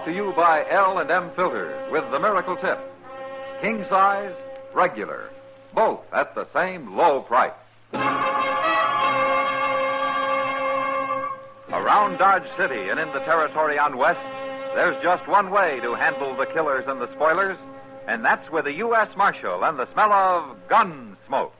to you by L&M Filters with the Miracle Tip. King size, regular, both at the same low price. Around Dodge City and in the territory on West, there's just one way to handle the killers and the spoilers, and that's with a U.S. Marshal and the smell of gun smoke.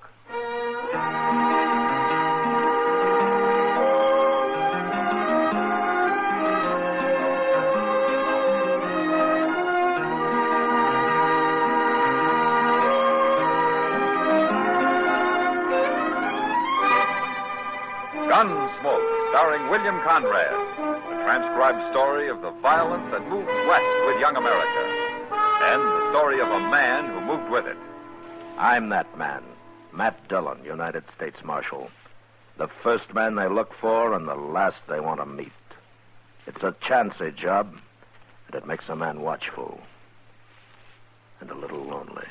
Gunsmoke, starring William Conrad, a transcribed story of the violence that moved west with young America, and the story of a man who moved with it. I'm that man, Matt Dillon, United States Marshal. The first man they look for and the last they want to meet. It's a chancy job, and it makes a man watchful and a little lonely.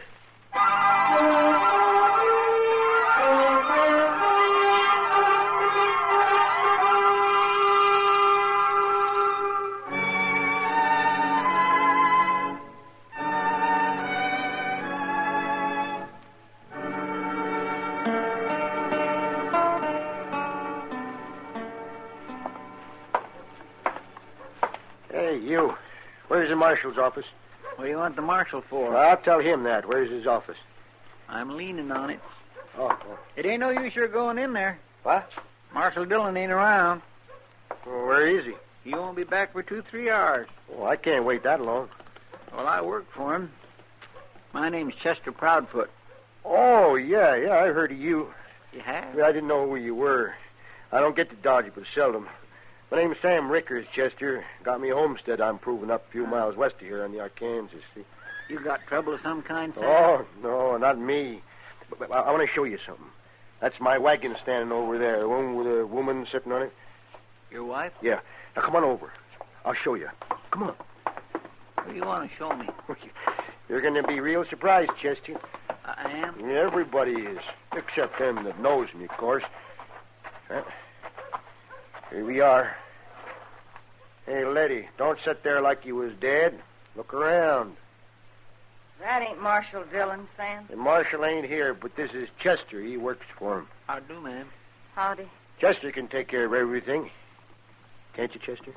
Hey, you. Where's the marshal's office? What do you want the marshal for? Well, I'll tell him that. Where's his office? I'm leaning on it. Oh. It ain't no use you're going in there. What? Marshal Dillon ain't around. Well, where is he? He won't be back for 2-3 hours. Oh, I can't wait that long. Well, I work for him. My name's Chester Proudfoot. Oh, yeah, I heard of you. You have? I didn't know who you were. I don't get to Dodge but seldom. My name's Sam Rickers, Chester. Got me a homestead I'm proving up a few miles west of here on the Arkansas. See? You got trouble of some kind, Sam? Oh, no, not me. But I want to show you something. That's my wagon standing over there, the one with a woman sitting on it. Your wife? Yeah. Now, come on over. I'll show you. Come on. What do you want to show me? You're going to be real surprised, Chester. I am? Everybody is, except them that knows me, of course. Here we are. Hey, lady, don't sit there like you was dead. Look around. That ain't Marshal Dillon, Sam. The marshal ain't here, but this is Chester. He works for him. How do, ma'am? Howdy. Chester can take care of everything. Can't you, Chester?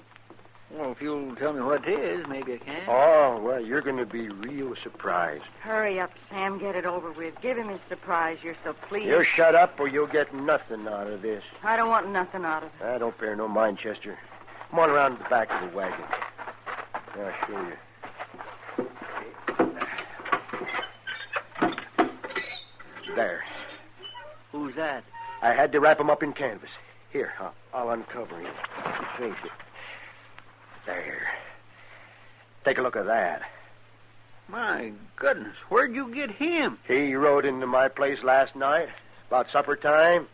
Well, if you'll tell me what it is, maybe I can. Oh, well, you're going to be real surprised. Hurry up, Sam. Get it over with. Give him his surprise. You're so pleased. You shut up or you'll get nothing out of this. I don't want nothing out of it. I don't bear no mind, Chester. Come on around to the back of the wagon. I'll show you. There. Who's that? I had to wrap him up in canvas. Here, I'll uncover him. Face it. There. Take a look at that. My goodness, where'd you get him? He rode into my place last night, about supper time.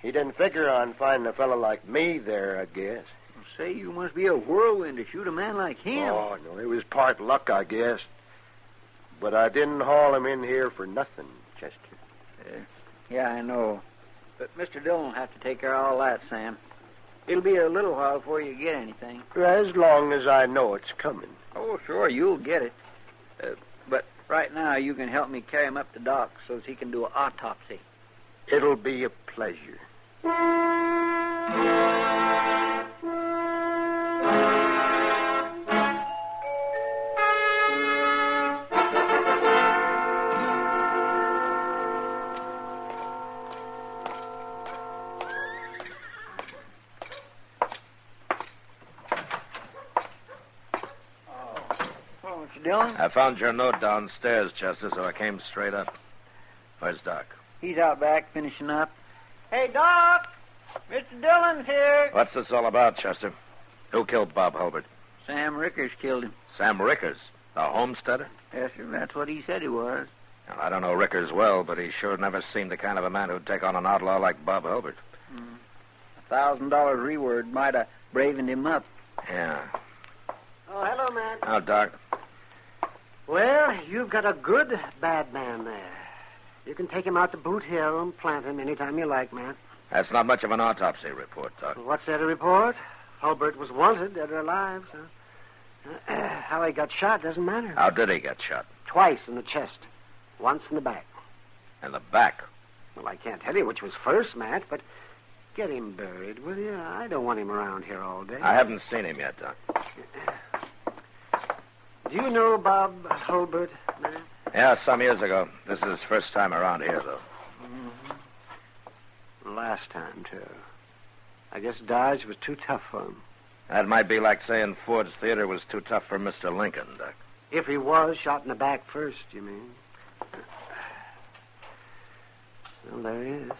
He didn't figure on finding a fellow like me there, I guess. Say, you must be a whirlwind to shoot a man like him. Oh, no, it was part luck, I guess. But I didn't haul him in here for nothing, Chester. Yeah, I know. But Mr. Dillon will have to take care of all that, Sam. It'll be a little while before you get anything. As long as I know it's coming. Oh, sure, you'll get it. But right now, you can help me carry him up to Doc so he can do an autopsy. It'll be a pleasure. Dillon? I found your note downstairs, Chester, so I came straight up. Where's Doc? He's out back finishing up. Hey, Doc! Mr. Dillon's here. What's this all about, Chester? Who killed Bob Hulbert? Sam Rickers killed him. Sam Rickers, the homesteader? Yes, sir. That's what he said he was. Well, I don't know Rickers well, but he sure never seemed the kind of a man who'd take on an outlaw like Bob Hulbert. $1,000 reward might have bravened him up. Yeah. Oh, hello, man. Oh, Doc. Well, you've got a good bad man there. You can take him out to Boot Hill and plant him anytime you like, man. That's not much of an autopsy report, Doc. What's there to report? Hulbert was wanted, dead or alive, so... How he got shot doesn't matter. How did he get shot? Twice in the chest. Once in the back. In the back. Well, I can't tell you which was first, Matt, but get him buried, will you? I don't want him around here all day. I haven't seen him yet, Doc. Do you know Bob Hulbert, Matt? Yeah, some years ago. This is his first time around here, though. Mm-hmm. Last time, too. I guess Dodge was too tough for him. That might be like saying Ford's Theater was too tough for Mr. Lincoln, Doc. If he was shot in the back first, you mean? Well, there he is.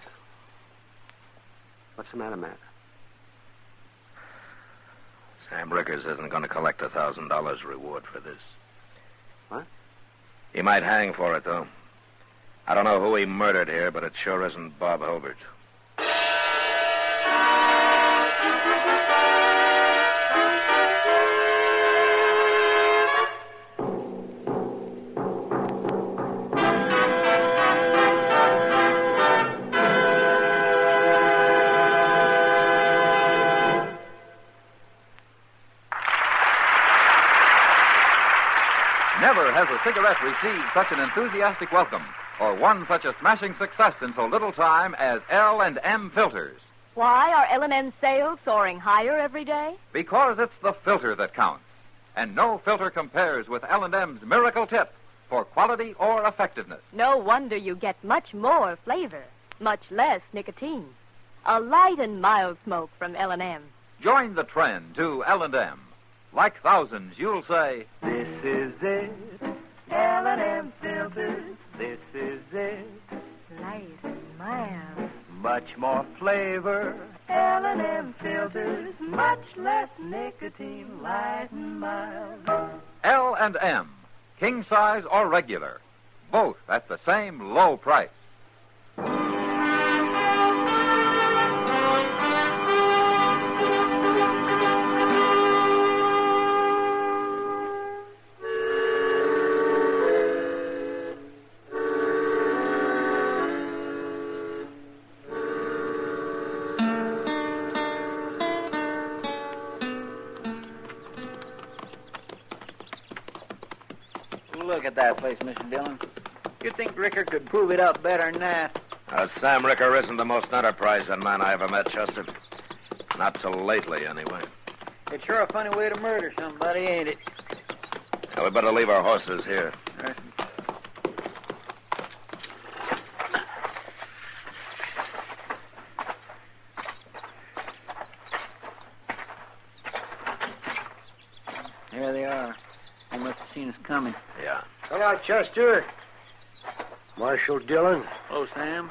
What's the matter, Matt? Sam Rickers isn't going to collect $1,000 reward for this. What? He might hang for it, though. I don't know who he murdered here, but it sure isn't Bob Hulbert. Never has a cigarette received such an enthusiastic welcome or won such a smashing success in so little time as L&M filters. Why are L&M sales soaring higher every day? Because it's the filter that counts. And no filter compares with L&M's miracle tip for quality or effectiveness. No wonder you get much more flavor, much less nicotine. A light and mild smoke from L&M. Join the trend to L&M. Like thousands, you'll say, "This is it, L&M filters, this is it. Light and mild. Much more flavor, L&M filters, much less nicotine, light and mild." L&M, king size or regular, both at the same low price. Look at that place, Mr. Dillon. You'd think Ricker could prove it up better than that. Sam Ricker isn't the most enterprising man I ever met, Chester. Not till lately, anyway. It's sure a funny way to murder somebody, ain't it? Now, we better leave our horses here. Right. There they are. They must have seen us coming. Yeah. Hello, Chester. Marshal Dillon. Hello, Sam.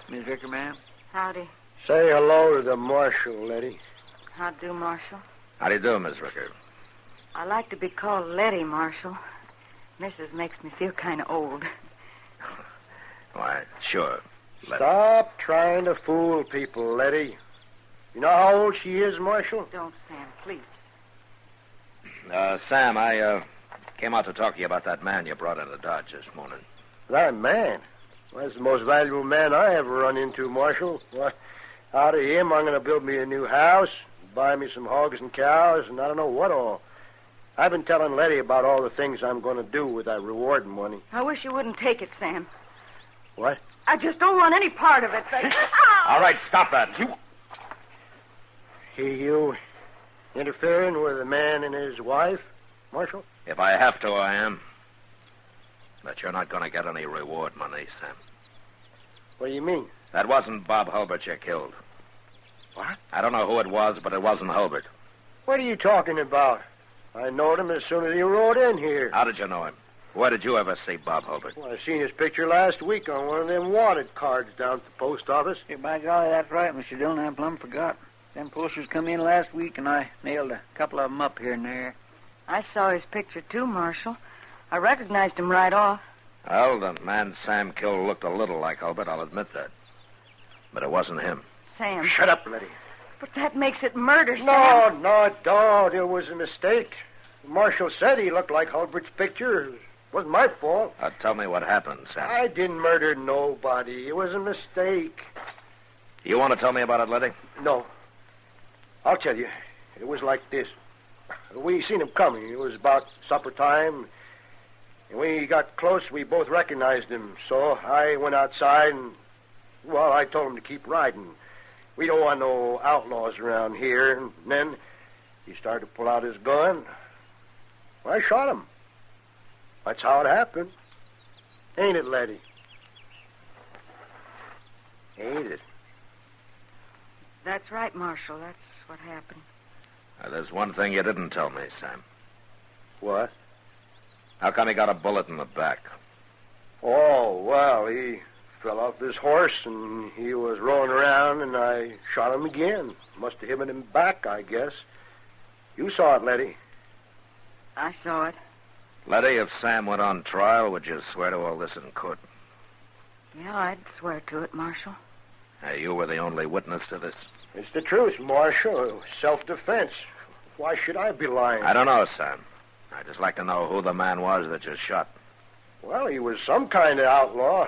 Miss Ricker, ma'am. Howdy. Say hello to the marshal, Letty. How do, Marshal? How do you do, Miss Ricker? I like to be called Letty, Marshal. Mrs. makes me feel kind of old. Why, sure. Stop trying to fool people, Letty. You know how old she is, Marshal? Don't, Sam, please. Sam, I came out to talk to you about that man you brought into Dodge this morning. That man? Well, that's the most valuable man I ever run into, Marshal. Well, out of him, I'm going to build me a new house, buy me some hogs and cows, and I don't know what all. I've been telling Letty about all the things I'm going to do with that reward money. I wish you wouldn't take it, Sam. What? I just don't want any part of it. All right, stop that. You interfering with a man and his wife, Marshal? If I have to, I am. But you're not going to get any reward money, Sam. What do you mean? That wasn't Bob Hulbert you killed. What? I don't know who it was, but it wasn't Hulbert. What are you talking about? I knowed him as soon as he rode in here. How did you know him? Where did you ever see Bob Hulbert? Well, I seen his picture last week on one of them wanted cards down at the post office. Hey, by golly, that's right, Mr. Dillon. I plumb forgot. Them posters come in last week, and I nailed a couple of them up here and there. I saw his picture, too, Marshal. I recognized him right off. Well, the man Sam killed looked a little like Hulbert, I'll admit that. But it wasn't him. Sam. Shut up, Letty. But that makes it murder, Sam. No, it don't. It was a mistake. The marshal said he looked like Hulbert's picture. It wasn't my fault. Tell me what happened, Sam. I didn't murder nobody. It was a mistake. You want to tell me about it, Letty? No. I'll tell you. It was like this. We seen him coming. It was about supper time. And when he got close, we both recognized him. So I went outside and, well, I told him to keep riding. We don't want no outlaws around here. And then he started to pull out his gun. Well, I shot him. That's how it happened. Ain't it, Letty? Ain't it? That's right, Marshal. That's what happened. There's one thing you didn't tell me, Sam. What? How come he got a bullet in the back? Oh, well, he fell off his horse, and he was rolling around, and I shot him again. Must have hit him back, I guess. You saw it, Letty. I saw it. Letty, if Sam went on trial, would you swear to all this in court? Yeah, I'd swear to it, Marshal. You were the only witness to this. It's the truth, Marshal. Self-defense. Why should I be lying? I don't know, Sam. I'd just like to know who the man was that you shot. Well, he was some kind of outlaw.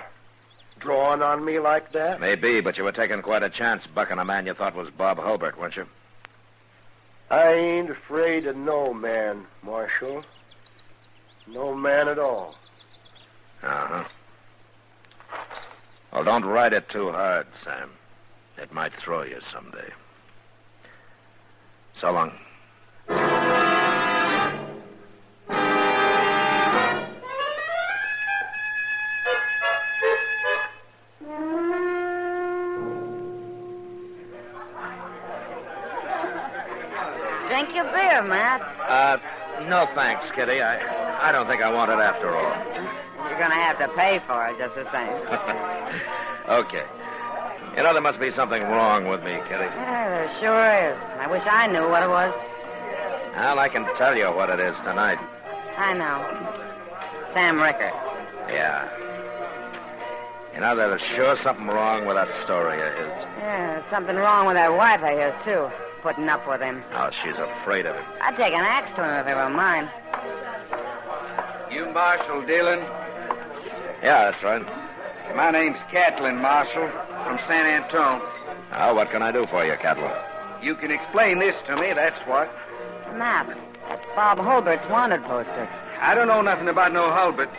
Drawing on me like that? Maybe, but you were taking quite a chance bucking a man you thought was Bob Hulbert, weren't you? I ain't afraid of no man, Marshal. No man at all. Uh-huh. Well, don't ride it too hard, Sam. It might throw you someday. So long. Drink your beer, Matt. No thanks, Kitty. I don't think I want it after all. You're going to have to pay for it just the same. Okay. You know, there must be something wrong with me, Kitty. Yeah, there sure is. I wish I knew what it was. Well, I can tell you what it is tonight. I know. Sam Ricker. Yeah. You know, there's sure something wrong with that story of his. Yeah, there's something wrong with that wife of his, too. Putting up with him. Oh, she's afraid of him. I'd take an axe to him if he were mine. You Marshal Dillon? Yeah, that's right. My name's Catlin, Marshal, from San Antone. Oh, what can I do for you, Catlin? You can explain this to me, that's what. Map. That's Bob Hulbert's wanted poster. I don't know nothing about no Hulbert,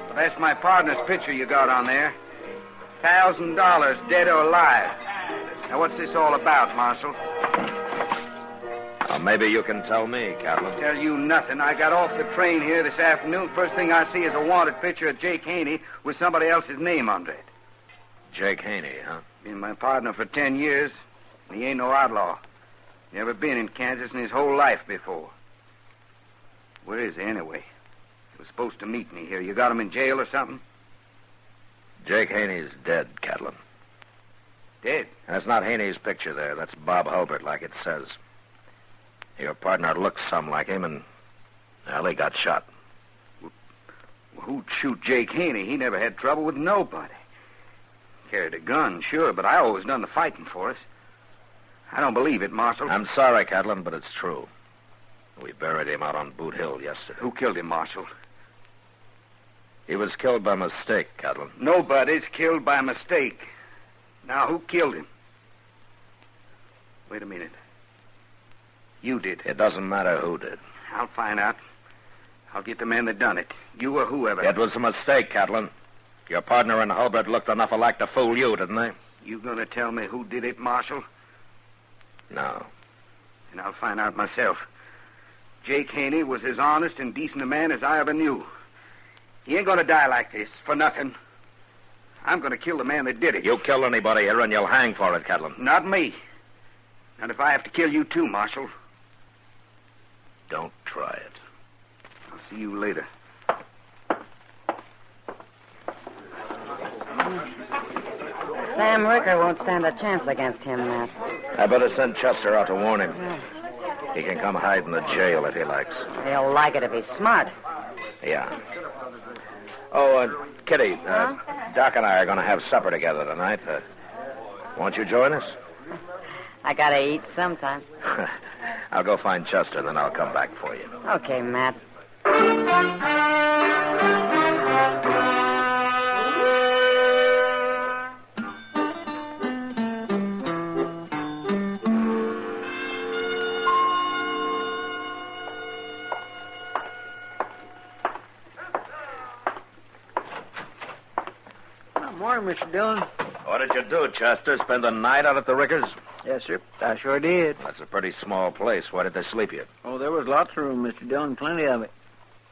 but that's my partner's picture you got on there. $1,000, dead or alive. Now, what's this all about, Marshal? Well, maybe you can tell me, Catlin. Tell you nothing. I got off the train here this afternoon. First thing I see is a wanted picture of Jake Haney with somebody else's name under it. Jake Haney, huh? Been my partner for 10 years, and he ain't no outlaw. Never been in Kansas in his whole life before. Where is he, anyway? He was supposed to meet me here. You got him in jail or something? Jake Haney's dead, Catlin. Dead? That's not Haney's picture there. That's Bob Hulbert, like it says. Your partner looks some like him, and, well, he got shot. Well, who'd shoot Jake Haney? He never had trouble with nobody. Carried a gun, sure, but I always done the fighting for us. I don't believe it, Marshal. I'm sorry, Catlin, but it's true. We buried him out on Boot Hill yesterday. Who killed him, Marshal? He was killed by mistake, Catlin. Nobody's killed by mistake. Now, who killed him? Wait a minute. You did. It doesn't matter who did. I'll find out. I'll get the man that done it. You or whoever. It was a mistake, Catlin. Your partner and Hulbert looked enough alike to fool you, didn't they? You gonna tell me who did it, Marshal? No. And I'll find out myself. Jake Haney was as honest and decent a man as I ever knew. He ain't gonna die like this, for nothing. I'm gonna kill the man that did it. You kill anybody here and you'll hang for it, Catlin. Not me. Not if I have to kill you too, Marshal. Don't try it. I'll see you later. Sam Ricker won't stand a chance against him, Matt. I better send Chester out to warn him. He can come hide in the jail if he likes. He'll like it if he's smart. Yeah. Oh, Kitty, Doc and I are going to have supper together tonight. Won't you join us? I gotta eat sometime. I'll go find Chester, then I'll come back for you. Okay, Matt. Morning, Mr. Dillon. What did you do, Chester? Spend the night out at the Rickers? Yes, sir. I sure did. That's a pretty small place. Why did they sleep you? Oh, there was lots of room, Mr. Dillon. Plenty of it.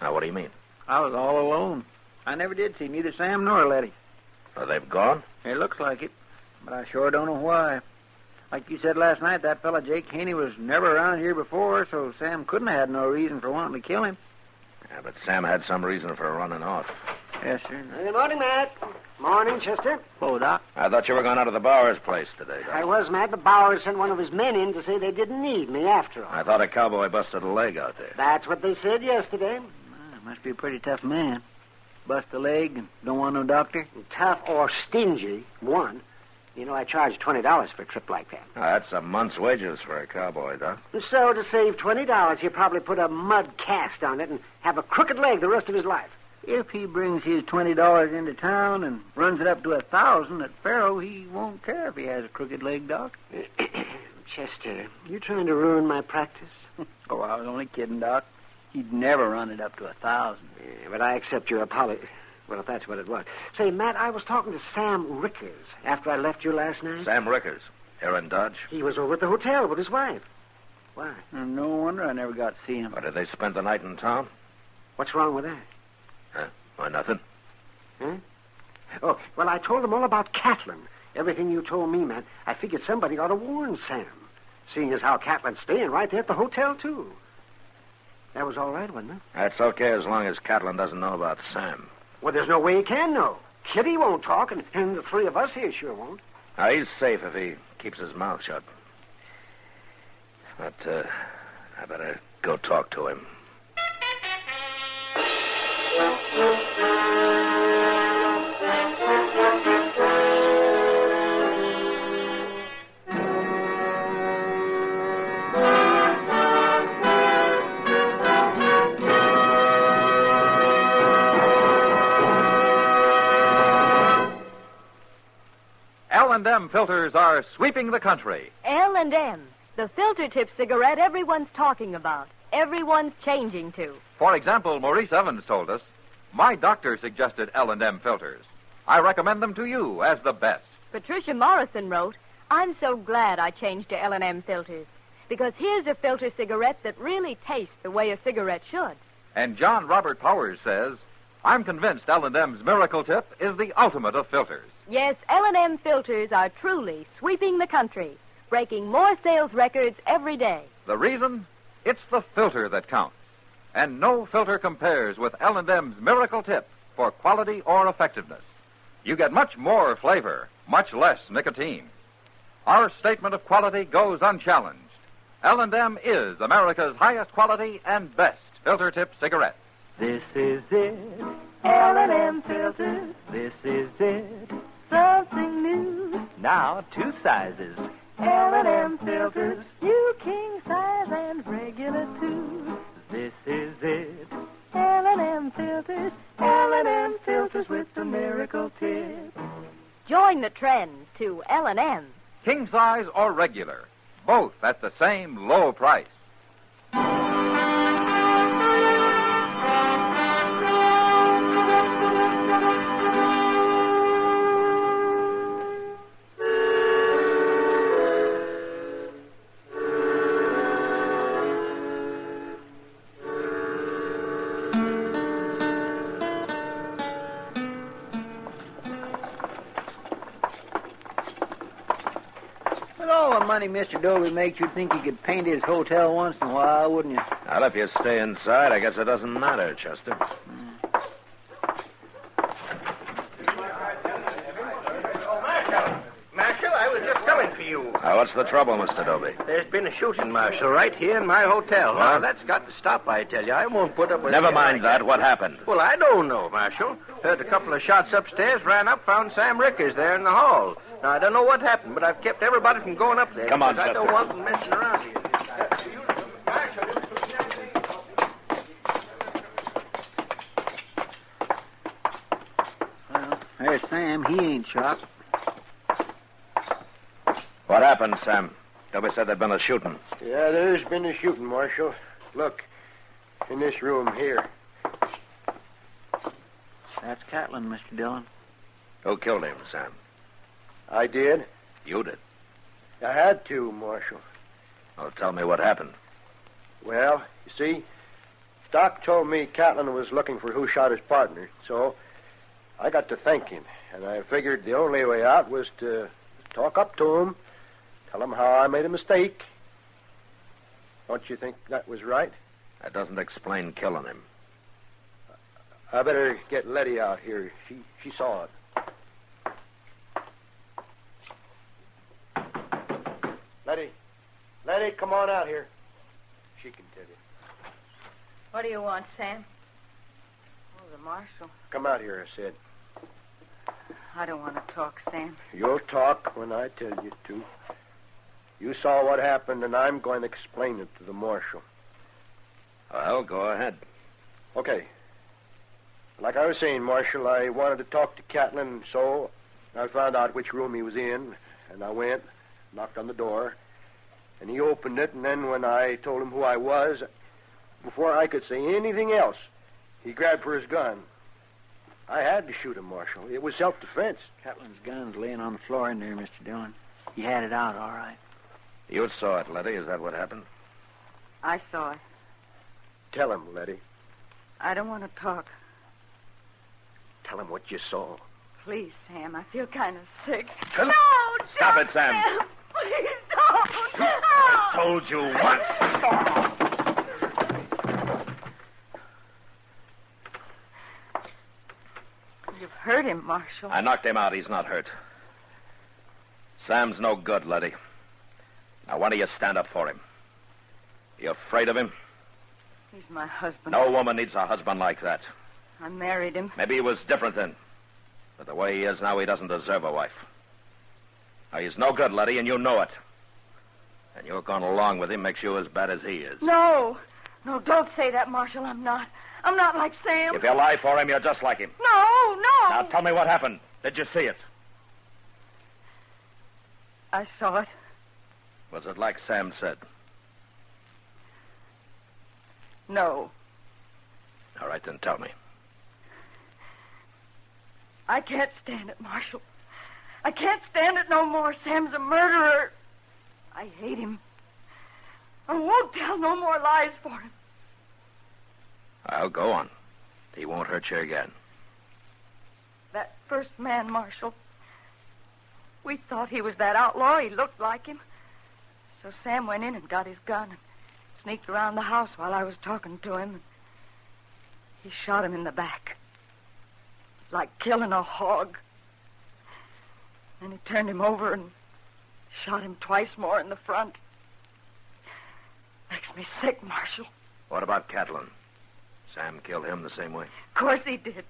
Now, what do you mean? I was all alone. I never did see neither Sam nor Letty. They've gone? It looks like it, but I sure don't know why. Like you said last night, that fella Jake Haney was never around here before, so Sam couldn't have had no reason for wanting to kill him. Yeah, but Sam had some reason for running off. Yes, sir. Good morning, Matt. Morning, Chester. Oh, Doc. I thought you were going out of the Bowers place today, Doc. I was, Matt, but Bowers sent one of his men in to say they didn't need me after all. I thought a cowboy busted a leg out there. That's what they said yesterday. Must be a pretty tough man. Bust a leg and don't want no doctor? Tough or stingy, one. You know, I charge $20 for a trip like that. That's a month's wages for a cowboy, Doc. So to save $20, he'll probably put a mud cast on it and have a crooked leg the rest of his life. If he brings his $20 into town and runs it up to $1,000 at Faro, he won't care if he has a crooked leg, Doc. Chester, you trying to ruin my practice? Oh, I was only kidding, Doc. He'd never run it up to 1,000. Yeah, but I accept your apology. Well, if that's what it was. Say, Matt, I was talking to Sam Rickers after I left you last night. Sam Rickers, here in Dodge. He was over at the hotel with his wife. Why? No wonder I never got to see him. Or did they spend the night in town? What's wrong with that? Why, nothing. Huh? Oh, well, I told them all about Catlin. Everything you told me, Matt. I figured somebody ought to warn Sam, seeing as how Catlin's staying right there at the hotel, too. That was all right, wasn't it? That's okay as long as Catlin doesn't know about Sam. Well, there's no way he can know. Kitty won't talk, and the three of us here sure won't. Now, he's safe if he keeps his mouth shut. But, I better go talk to him. L&M filters are sweeping the country. L&M, the filter tip cigarette everyone's talking about, everyone's changing to. For example, Maurice Evans told us, my doctor suggested L&M filters. I recommend them to you as the best. Patricia Morrison wrote, I'm so glad I changed to L&M filters, because here's a filter cigarette that really tastes the way a cigarette should. And John Robert Powers says, I'm convinced L&M's Miracle Tip is the ultimate of filters. Yes, L&M filters are truly sweeping the country, breaking more sales records every day. The reason? It's the filter that counts. And no filter compares with L&M's Miracle Tip for quality or effectiveness. You get much more flavor, much less nicotine. Our statement of quality goes unchallenged. L&M is America's highest quality and best filter tip cigarette. This is it, L&M filters. This is it, something new. Now 2 sizes, L&M filters. New king size and regular too. This is it, L&M filters. L&M filters with the miracle tip. Join the trend to L&M. King size or regular, both at the same low price. With all the money Mr. Dobie makes, you'd think he could paint his hotel once in a while, wouldn't you? Well, if you stay inside, I guess it doesn't matter, Chester. Marshal, I was just coming for you. What's the trouble, Mr. Dobie? There's been a shooting, Marshal, right here in my hotel. Now, that's got to stop, I tell you. I won't put up with Never it mind like that. What happened? Well, I don't know, Marshal. Heard a couple of shots upstairs, ran up, found Sam Rickers there in the hall. Now, I don't know what happened, but I've kept everybody from going up there. Come on, because I don't Chester. want them messing around here. Well, there's Sam. He ain't shot. What happened, Sam? Dobie said there'd been a shooting. Yeah, there's been a shooting, Marshal. Look, in this room here. That's Catlin, Mr. Dillon. Who killed him, Sam? I did. You did. I had to, Marshal. Well, tell me what happened. Well, you see, Doc told me Catlin was looking for who shot his partner, so I got to thinking, and I figured the only way out was to talk up to him, tell him how I made a mistake. Don't you think that was right? That doesn't explain killing him. I better get Letty out here. She saw it. Letty, come on out here. She can tell you. What do you want, Sam? Oh, the marshal. Come out here, I said. I don't want to talk, Sam. You'll talk when I tell you to. You saw what happened, and I'm going to explain it to the marshal. Well, go ahead. Okay. Like I was saying, Marshal, I wanted to talk to Catlin, so I found out which room he was in, and I went, knocked on the door, and he opened it, and then when I told him who I was, before I could say anything else, he grabbed for his gun. I had to shoot him, Marshal. It was self-defense. Catlin's gun's laying on the floor in there, Mr. Dillon. He had it out, all right. You saw it, Letty. Is that what happened? I saw it. Tell him, Letty. I don't want to talk. Tell him what you saw. Please, Sam. I feel kind of sick. Come- No, Stop don't, it, Sam. Please don't. I told you once. You've hurt him, Marshal. I knocked him out. He's not hurt. Sam's no good, Letty. Now, why don't you stand up for him? You afraid of him? He's my husband. No woman needs a husband like that. I married him. Maybe he was different then. But the way he is now, he doesn't deserve a wife. Now, he's no good, Letty, and you know it. And you're going along with him makes you as bad as he is. No. No, don't say that, Marshal. I'm not. I'm not like Sam. If you lie for him, you're just like him. No. Now, tell me what happened. Did you see it? I saw it. Was it like Sam said? No. All right, then tell me. I can't stand it, Marshal. I can't stand it no more. Sam's a murderer. I hate him. I won't tell no more lies for him. I'll go on. He won't hurt you again. That first man, Marshal. We thought he was that outlaw. He looked like him. So Sam went in and got his gun and sneaked around the house while I was talking to him. He shot him in the back. Like killing a hog. Then he turned him over and shot him twice more in the front. Makes me sick, Marshal. What about Catlin? Sam killed him the same way? Of course he did.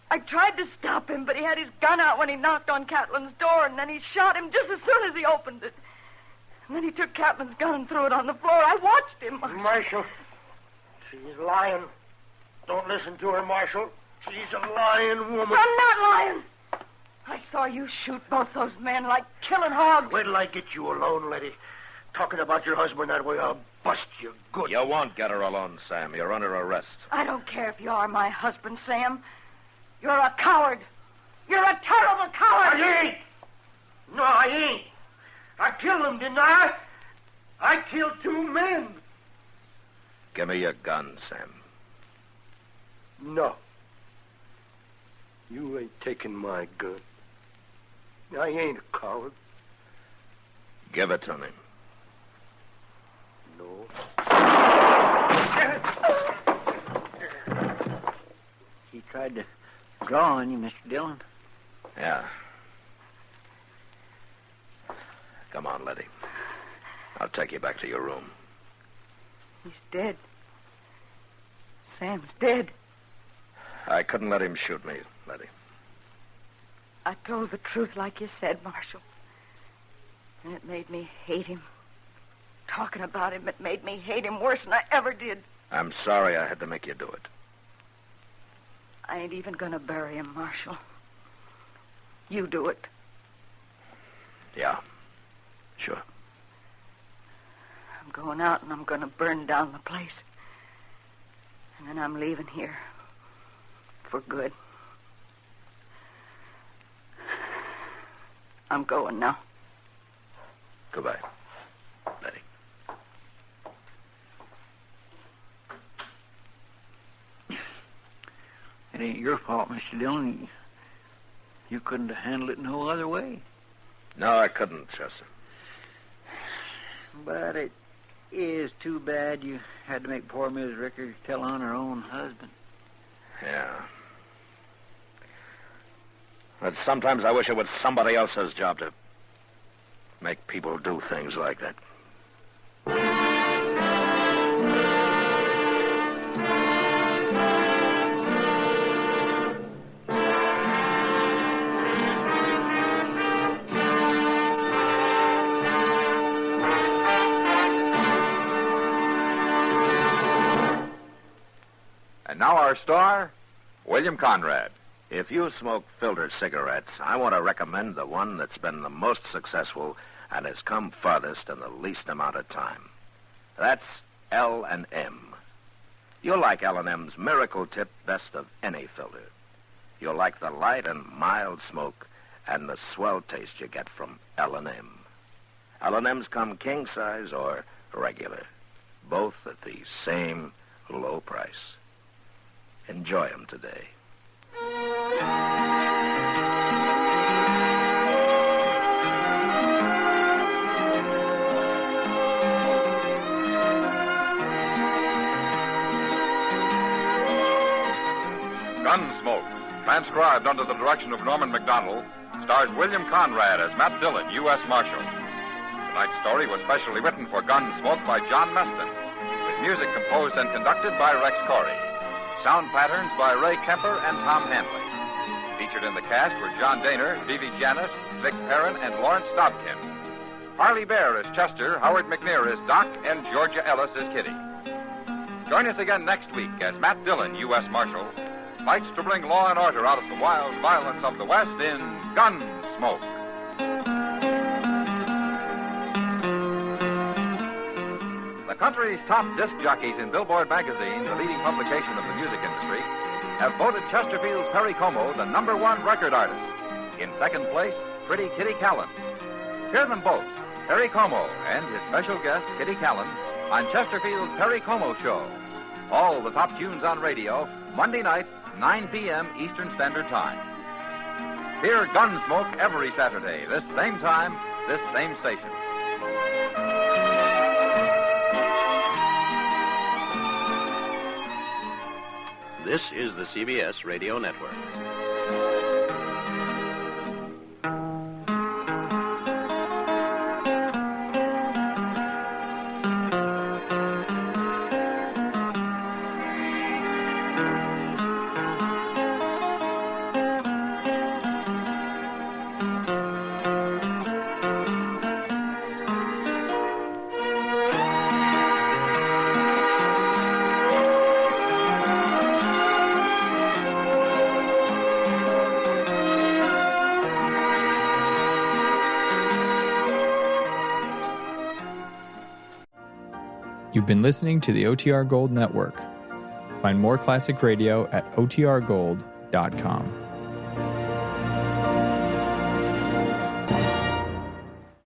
I tried to stop him, but he had his gun out when he knocked on Catlin's door, and then he shot him just as soon as he opened it. And then he took Catlin's gun and threw it on the floor. I watched him, Marshal. Marshal, she's lying. Don't listen to her, Marshal. She's a lying woman. I'm not lying. I saw you shoot both those men like killing hogs. Wait till I get you alone, Letty. Talking about your husband that way, I'll bust you good. You won't get her alone, Sam. You're under arrest. I don't care if you are my husband, Sam. You're a coward. You're a terrible coward. I ain't. No, I ain't. I killed him, didn't I? I killed 2 men. Give me your gun, Sam. No. You ain't taking my gun. I ain't a coward. Give it to me. No. He tried to draw on you, Mr. Dillon. Yeah. Come on, Letty. I'll take you back to your room. He's dead. Sam's dead. I couldn't let him shoot me, Letty. I told the truth like you said, Marshal. And it made me hate him. Talking about him, it made me hate him worse than I ever did. I'm sorry I had to make you do it. I ain't even going to bury him, Marshal. You do it. Yeah, sure. I'm going out and I'm going to burn down the place. And then I'm leaving here. For good. I'm going now. Goodbye, Letty. It ain't your fault, Mr. Dillon. You couldn't have handled it no other way. No, I couldn't, Chester. But it is too bad you had to make poor Miss Ricker tell on her own husband. Yeah. But sometimes I wish it was somebody else's job to make people do things like that. And now our star, William Conrad. If you smoke filtered cigarettes, I want to recommend the one that's been the most successful and has come farthest in the least amount of time. That's L&M. You'll like L&M's Miracle Tip best of any filter. You'll like the light and mild smoke and the swell taste you get from L&M. L&M's come king size or regular, both at the same low price. Enjoy them today. Gunsmoke, transcribed under the direction of Norman MacDonald, stars William Conrad as Matt Dillon, U.S. Marshal. Tonight's story was specially written for Gunsmoke by John Meston, with music composed and conducted by Rex Corey. Sound patterns by Ray Kemper and Tom Hanley. Featured in the cast were John Daner, Vivi Janis, Vic Perrin, and Lawrence Dobkin. Harley Bear as Chester, Howard McNear as Doc, and Georgia Ellis as Kitty. Join us again next week as Matt Dillon, U.S. Marshal, fights to bring law and order out of the wild violence of the West in Gunsmoke. The country's top disc jockeys in Billboard magazine, the leading publication of the music industry, have voted Chesterfield's Perry Como the #1 record artist. In second place, Pretty Kitty Callan. Hear them both, Perry Como and his special guest, Kitty Callan, on Chesterfield's Perry Como Show. All the top tunes on radio, Monday night, 9 p.m. Eastern Standard Time. Hear Gunsmoke every Saturday, this same time, this same station. This is the CBS Radio Network. You've been listening to the OTR Gold Network. Find more classic radio at otrgold.com.